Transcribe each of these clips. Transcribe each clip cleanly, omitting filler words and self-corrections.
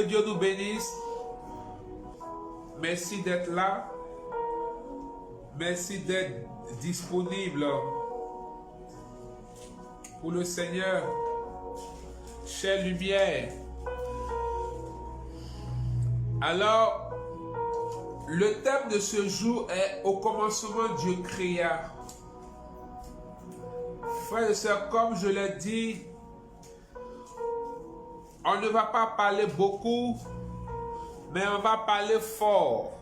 Que Dieu nous bénisse. Merci d'être là. Merci d'être disponible pour le Seigneur. Chère lumière. Alors, le thème de ce jour est au commencement Dieu créa. Frères et sœurs, comme je l'ai dit, on ne va pas parler beaucoup, mais on va parler fort.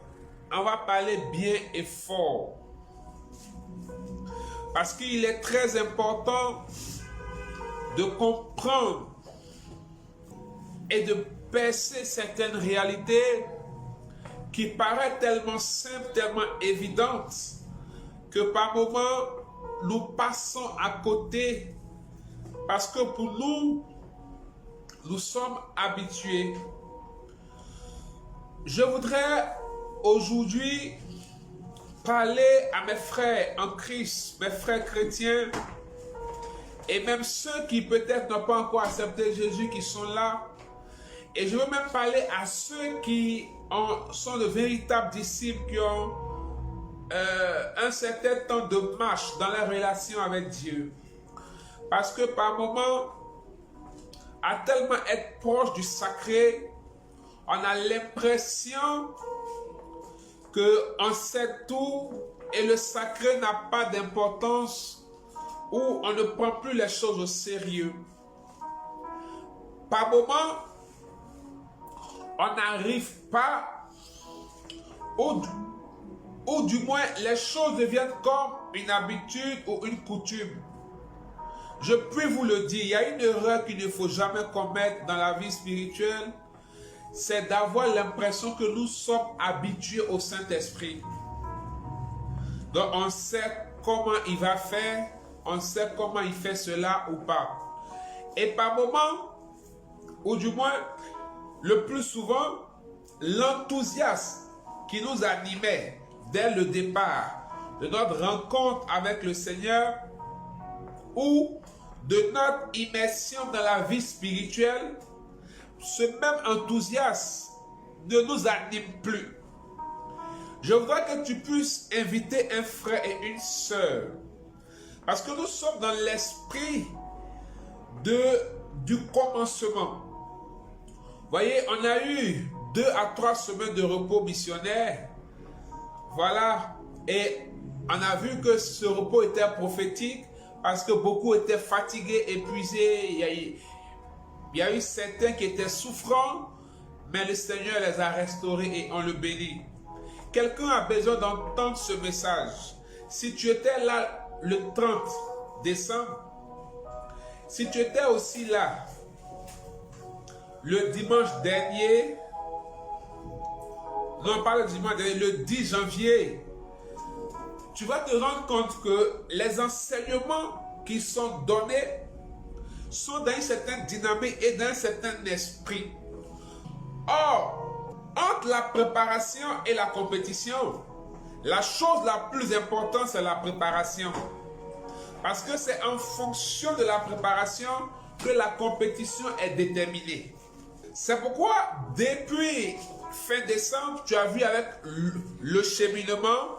On va parler bien et fort. Parce qu'il est très important de comprendre et de percer certaines réalités qui paraissent tellement simples, tellement évidentes, que par moments, nous passons à côté parce que pour nous, nous sommes habitués. Je voudrais aujourd'hui parler à mes frères en Christ, mes frères chrétiens, et même ceux qui peut-être n'ont pas encore accepté Jésus, qui sont là. Et je veux même parler à ceux qui sont de véritables disciples, qui ont un certain temps de marche dans la relation avec Dieu. Parce que par moments, à tellement être proche du sacré, on a l'impression qu'on sait tout et le sacré n'a pas d'importance, ou on ne prend plus les choses au sérieux. Par moments, on n'arrive pas, ou du moins les choses deviennent comme une habitude ou une coutume. Je puis vous le dire, il y a une erreur qu'il ne faut jamais commettre dans la vie spirituelle, c'est d'avoir l'impression que nous sommes habitués au Saint-Esprit. Donc on sait comment il va faire, on sait comment il fait cela ou pas. Et par moment, ou du moins le plus souvent, l'enthousiasme qui nous animait dès le départ de notre rencontre avec le Seigneur ou de notre immersion dans la vie spirituelle, ce même enthousiasme ne nous anime plus. Je voudrais que tu puisses inviter un frère et une sœur, parce que nous sommes dans l'esprit du commencement. Voyez, on a eu 2 à 3 semaines de repos missionnaire. Voilà. Et on a vu que ce repos était prophétique parce que beaucoup étaient fatigués, épuisés. Il y a eu certains qui étaient souffrants, mais le Seigneur les a restaurés et on le bénit. Quelqu'un a besoin d'entendre ce message. Si tu étais là le 30 décembre, si tu étais aussi là le dimanche dernier, non pas le dimanche dernier, le 10 janvier, tu vas te rendre compte que les enseignements qui sont donnés sont dans une certaine dynamique et dans un certain esprit. Or, entre la préparation et la compétition, la chose la plus importante, c'est la préparation. Parce que c'est en fonction de la préparation que la compétition est déterminée. C'est pourquoi, depuis fin décembre, tu as vu avec le cheminement,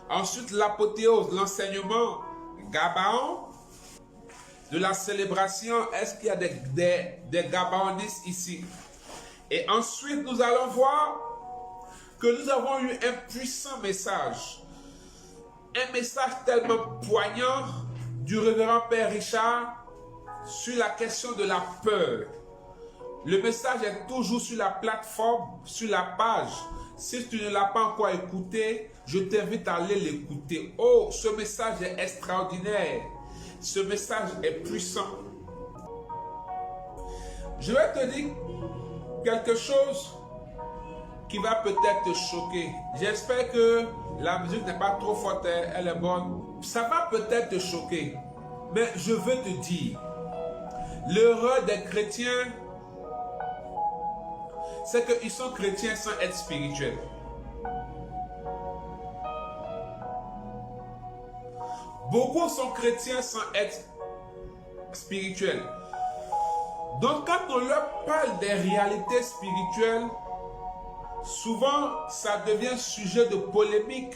ensuite l'apothéose, l'enseignement Gabaon, de la célébration. Est-ce qu'il y a des Gabaonistes ici? Et ensuite, nous allons voir que nous avons eu un puissant message. Un message tellement poignant du révérend Père Richard sur la question de la peur. Le message est toujours sur la plateforme, sur la page. Si tu ne l'as pas encore écouté, je t'invite à aller l'écouter. Oh, ce message est extraordinaire. Ce message est puissant. Je vais te dire quelque chose qui va peut-être te choquer. J'espère que la musique n'est pas trop forte, elle est bonne. Ça va peut-être te choquer, mais je veux te dire, l'erreur des chrétiens, c'est qu'ils sont chrétiens sans être spirituels. Beaucoup sont chrétiens sans être spirituels. Donc quand on leur parle des réalités spirituelles, souvent ça devient sujet de polémique,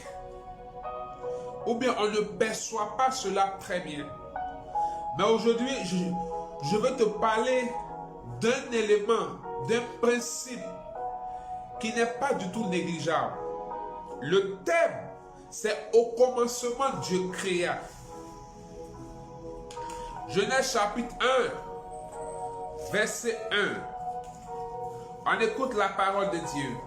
ou bien on ne perçoit pas cela très bien. Mais aujourd'hui, je veux te parler d'un élément, d'un principe qui n'est pas du tout négligeable. Le thème, c'est au commencement Dieu créa. Genèse chapitre 1, verset 1. On écoute la parole de Dieu.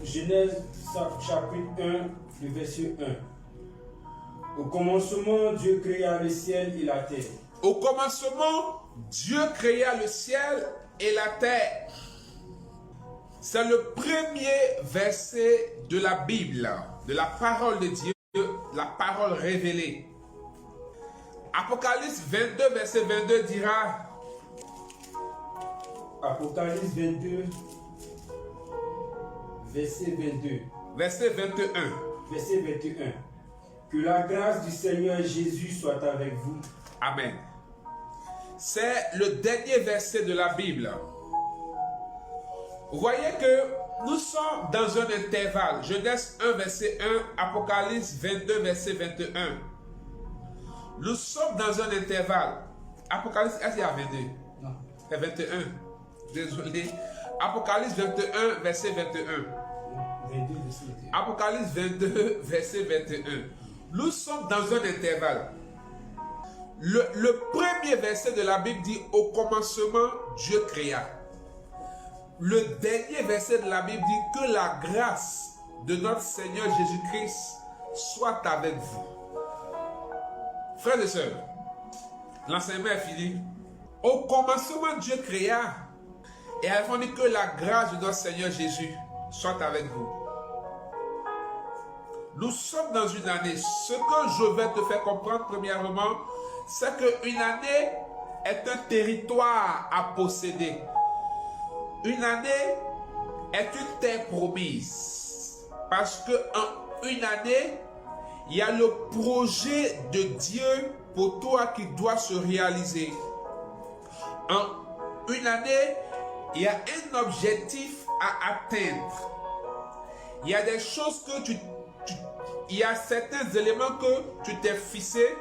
Genèse chapitre 1, le verset 1. Au commencement, Dieu créa le ciel et la terre. Au commencement, Dieu créa le ciel et la terre. C'est le premier verset de la Bible, de la parole de Dieu, la parole révélée. Apocalypse 22, verset 22 dira. Apocalypse 22, verset 22. Verset 21. Verset 21. Que la grâce du Seigneur Jésus soit avec vous. Amen. C'est le dernier verset de la Bible. Vous voyez que nous sommes dans un intervalle. Genèse 1, verset 1, Apocalypse 22, verset 21. Nous sommes dans un intervalle. Apocalypse, est-ce qu'il y a 22? Non. C'est 21. Désolé. Apocalypse 21, verset 21. 22, verset 21. Apocalypse 22, verset 21. Nous sommes dans un intervalle. Le premier verset de la Bible dit « Au commencement, Dieu créa ». Le dernier verset de la Bible dit « Que la grâce de notre Seigneur Jésus-Christ soit avec vous ». Frères et sœurs, l'enseignement est fini. Au commencement, Dieu créa. Et elle a dit que la grâce de notre Seigneur Jésus soit avec vous. Nous sommes dans une année. Ce que je vais te faire comprendre premièrement, c'est qu'une année est un territoire à posséder. Une année est une terre promise. Parce qu'en une année, il y a le projet de Dieu pour toi qui doit se réaliser. En une année, il y a un objectif à atteindre. Il y a des choses que il y a certains éléments que tu t'es fixé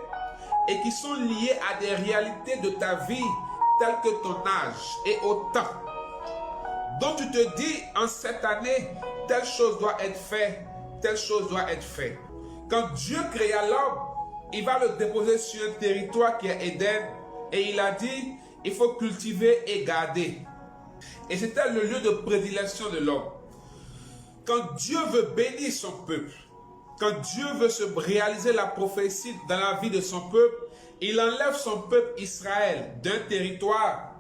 et qui sont liés à des réalités de ta vie, telles que ton âge et au temps. Donc tu te dis, en cette année, telle chose doit être faite, telle chose doit être faite. Quand Dieu créa l'homme, il va le déposer sur un territoire qui est Éden, et il a dit, il faut cultiver et garder. Et c'était le lieu de prédilection de l'homme. Quand Dieu veut bénir son peuple, quand Dieu veut se réaliser la prophétie dans la vie de son peuple, il enlève son peuple Israël d'un territoire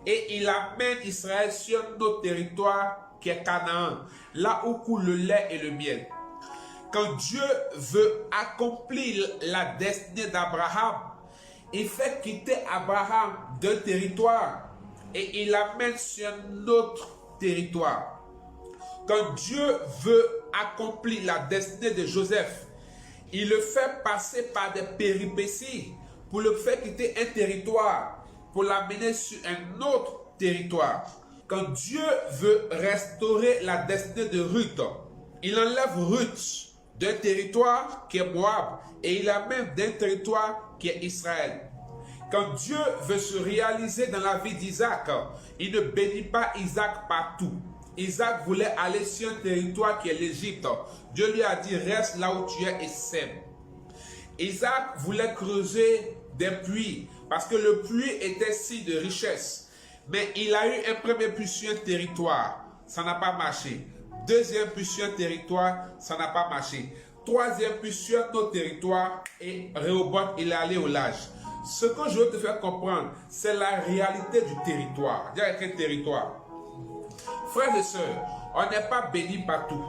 et il amène Israël sur notre territoire qui est Canaan, là où coule le lait et le miel. Quand Dieu veut accomplir la destinée d'Abraham, il fait quitter Abraham d'un territoire et il l'amène sur notre territoire. Quand Dieu veut accomplir la destinée de Joseph, il le fait passer par des péripéties pour le faire quitter un territoire, pour l'amener sur un autre territoire. Quand Dieu veut restaurer la destinée de Ruth, il enlève Ruth d'un territoire qui est Moab et il l'amène d'un territoire qui est Israël. Quand Dieu veut se réaliser dans la vie d'Isaac, il ne bénit pas Isaac partout. Isaac voulait aller sur un territoire qui est l'Égypte. Dieu lui a dit, reste là où tu es et sème. Isaac voulait creuser des puits parce que le puits était signe de richesse. Mais il a eu un premier puits sur un territoire. Ça n'a pas marché. Deuxième puits sur un territoire. Ça n'a pas marché. Troisième puits sur un autre territoire. Et Rehoboth, il est allé au large. Ce que je veux te faire comprendre, c'est la réalité du territoire. Dis avec quel territoire? Frères et sœurs, on n'est pas béni partout.